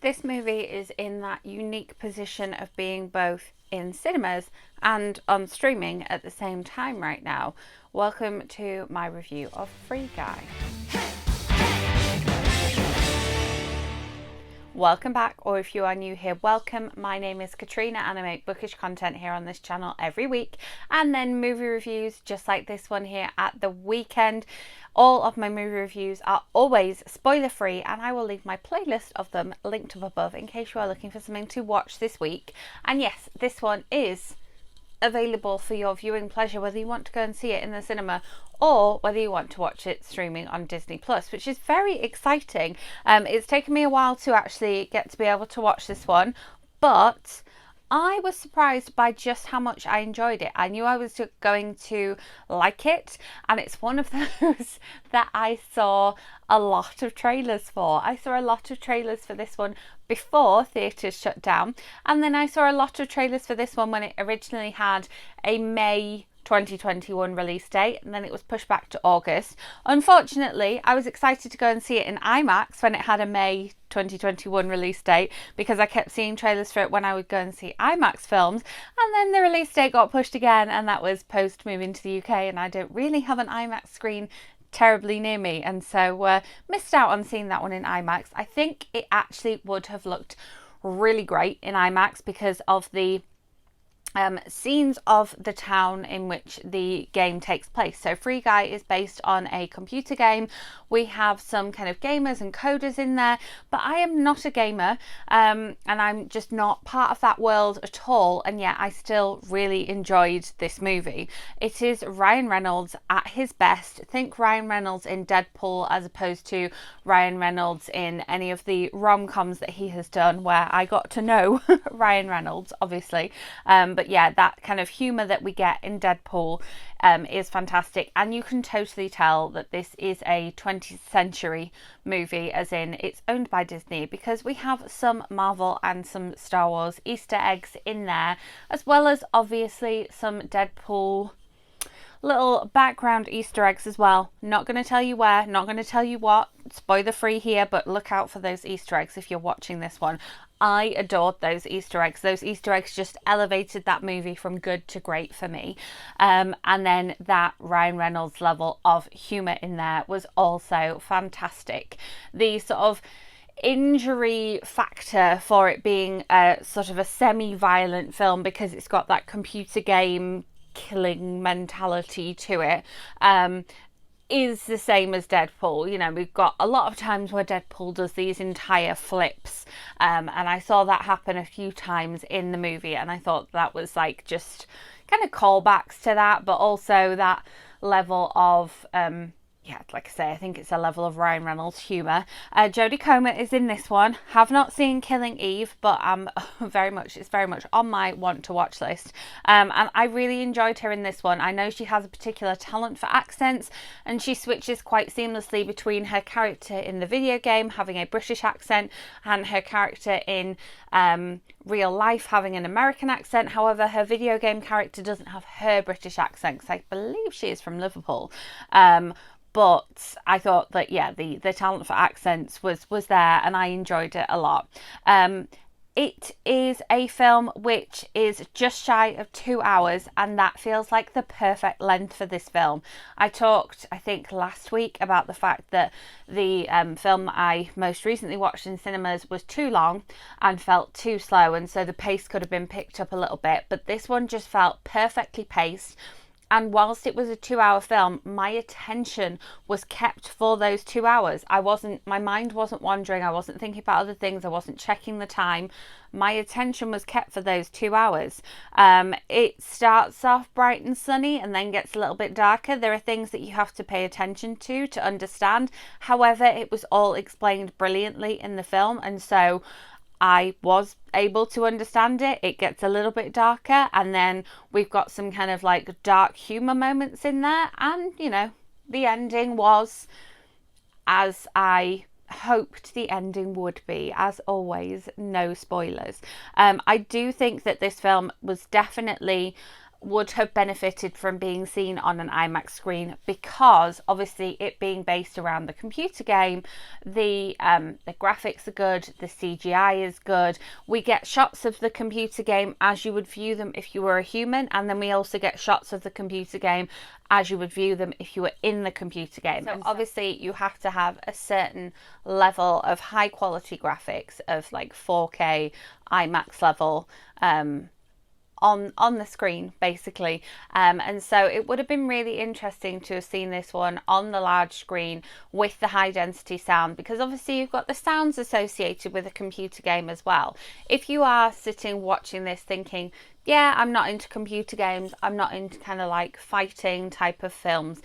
This movie is in that unique position of being both in cinemas and on streaming at the same time right now. Welcome to my review of Free Guy. Welcome back, or if you are new here, welcome. My name is Katrina and I make bookish content here on this channel every week, and then movie reviews just like this one here at the weekend. All of my movie reviews are always spoiler free, and I will leave my playlist of them linked up above in case you are looking for something to watch this week. And yes, this one is available for your viewing pleasure, whether you want to go and see it in the cinema or whether you want to watch it streaming on Disney Plus, which is very exciting. It's taken me a while to actually get to be able to watch this one, but I was surprised by just how much I enjoyed it. I knew I was going to like it, and it's one of those that I saw a lot of trailers for. I saw a lot of trailers for this one before theatres shut down, and then I saw a lot of trailers for this one when it originally had a May 2021 release date, and then it was pushed back to August. Unfortunately, I was excited to go and see it in IMAX when it had a May 2021 release date, because I kept seeing trailers for it when I would go and see IMAX films, and then the release date got pushed again, and that was post moving to the UK, and I don't really have an IMAX screen terribly near me, and so missed out on seeing that one in IMAX. I think it actually would have looked really great in IMAX because of the scenes of the town in which the game takes place. So Free Guy is based on a computer game. We have some kind of gamers and coders in there, but I am not a gamer, and I'm just not part of that world at all, and yet I still really enjoyed this movie. It is Ryan Reynolds at his best. Think Ryan Reynolds in Deadpool as opposed to Ryan Reynolds in any of the rom-coms that he has done where I got to know Ryan Reynolds, obviously, but yeah, that kind of humour that we get in Deadpool is fantastic, and you can totally tell that this is a 20th century movie, as in it's owned by Disney, because we have some Marvel and some Star Wars Easter eggs in there, as well as obviously some Deadpool little background Easter eggs as well. Not going to tell you where, not going to tell you what, spoiler free here, but look out for those Easter eggs if you're watching this one. I adored those Easter eggs. Those Easter eggs just elevated that movie from good to great for me. And then that Ryan Reynolds level of humour in there was also fantastic. The sort of injury factor for it being a sort of a semi-violent film, because it's got that computer game killing mentality to it, is the same as Deadpool. You know, we've got a lot of times where Deadpool does these entire flips, and I saw that happen a few times in the movie, and I thought that was like just kind of callbacks to that, but also that level of yeah, like I say, I think it's a level of Ryan Reynolds humour. Jodie Comer is in this one. Have not seen Killing Eve, but it's very much on my want to watch list. And I really enjoyed her in this one. I know she has a particular talent for accents, and she switches quite seamlessly between her character in the video game having a British accent and her character in real life having an American accent. However, her video game character doesn't have her British accent, because I believe she is from Liverpool. But I thought that, yeah, the talent for accents was there, and I enjoyed it a lot. It is a film which is just shy of 2 hours, and that feels like the perfect length for this film. I talked, I think, last week about the fact that the film that I most recently watched in cinemas was too long and felt too slow, and so the pace could have been picked up a little bit, but this one just felt perfectly paced. And whilst it was a 2-hour film, my attention was kept for those 2 hours. My mind wasn't wandering. I wasn't thinking about other things. I wasn't checking the time. My attention was kept for those 2 hours. It starts off bright and sunny and then gets a little bit darker. There are things that you have to pay attention to understand. However, it was all explained brilliantly in the film, and so I was able to understand it. It gets a little bit darker, and then we've got some kind of like dark humour moments in there, and you know, the ending was as I hoped the ending would be. As always, no spoilers. I do think that this film was definitely would have benefited from being seen on an IMAX screen, because obviously it being based around the computer game, the graphics are good, the CGI is good. We get shots of the computer game as you would view them if you were a human, and then we also get shots of the computer game as you would view them if you were in the computer game. So obviously you have to have a certain level of high quality graphics of like 4K IMAX level on the screen, basically. And so it would have been really interesting to have seen this one on the large screen with the high density sound, because obviously you've got the sounds associated with a computer game as well. If you are sitting watching this thinking, yeah, I'm not into computer games, I'm not into kind of like fighting type of films,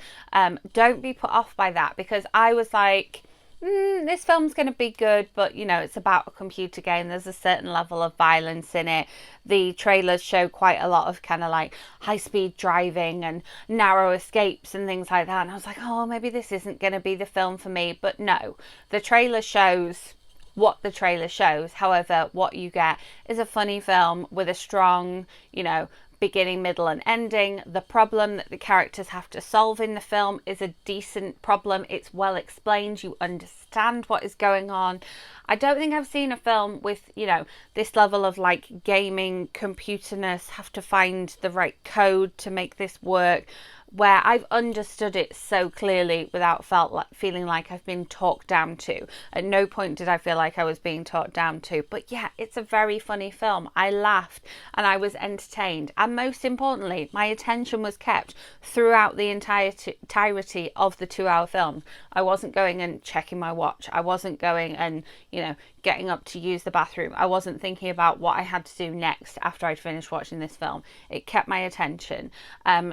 don't be put off by that, because I was like, this film's going to be good, but you know, it's about a computer game. There's a certain level of violence in it. The trailers show quite a lot of kind of like high-speed driving and narrow escapes and things like that. And I was like, oh, maybe this isn't going to be the film for me. But no, the trailer shows what the trailer shows. However, what you get is a funny film with a strong, you know, beginning, middle and ending. The problem that the characters have to solve in the film is a decent problem. It's well explained. You understand what is going on. I don't think I've seen a film with, you know, this level of like gaming computerness, have to find the right code to make this work, where I've understood it so clearly without feeling like I've been talked down to. At no point did I feel like I was being talked down to. But yeah, it's a very funny film. I laughed and I was entertained. And most importantly, my attention was kept throughout the entirety of the 2-hour film. I wasn't going and checking my watch. I wasn't going and, you know, getting up to use the bathroom. I wasn't thinking about what I had to do next after I'd finished watching this film. It kept my attention.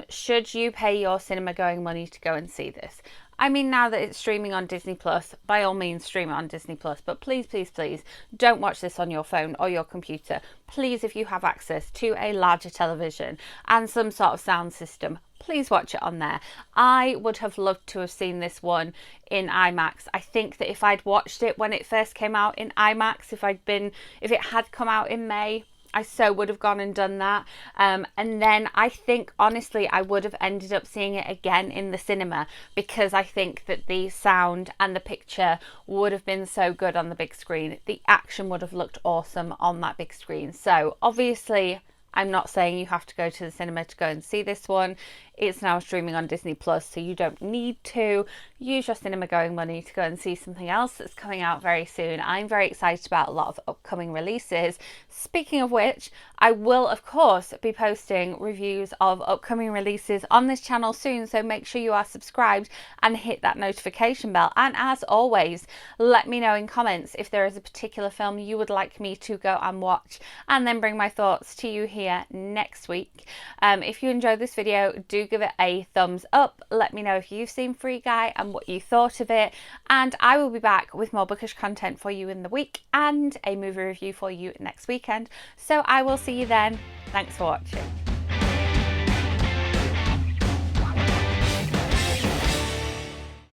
Should you pay your cinema going money to go and see this? I mean, now that it's streaming on Disney Plus, by all means stream it on Disney Plus, but please, please, please don't watch this on your phone or your computer. Please, if you have access to a larger television and some sort of sound system, please watch it on there. I would have loved to have seen this one in IMAX. I think that if I'd watched it when it first came out in IMAX, if it had come out in May, I so would have gone and done that. And then I think, honestly, I would have ended up seeing it again in the cinema, because I think that the sound and the picture would have been so good on the big screen. The action would have looked awesome on that big screen. So obviously, I'm not saying you have to go to the cinema to go and see this one. It's now streaming on Disney Plus, so you don't need to use your cinema going money to go and see something else that's coming out very soon. I'm very excited about a lot of upcoming releases. Speaking of which, I will of course be posting reviews of upcoming releases on this channel soon, so make sure you are subscribed and hit that notification bell. And as always, let me know in comments if there is a particular film you would like me to go and watch, and then bring my thoughts to you here next week. If you enjoyed this video, do give it a thumbs up. Let me know if you've seen Free Guy and what you thought of it, and I will be back with more bookish content for you in the week and a movie review for you next weekend. So I will see you then. Thanks for watching.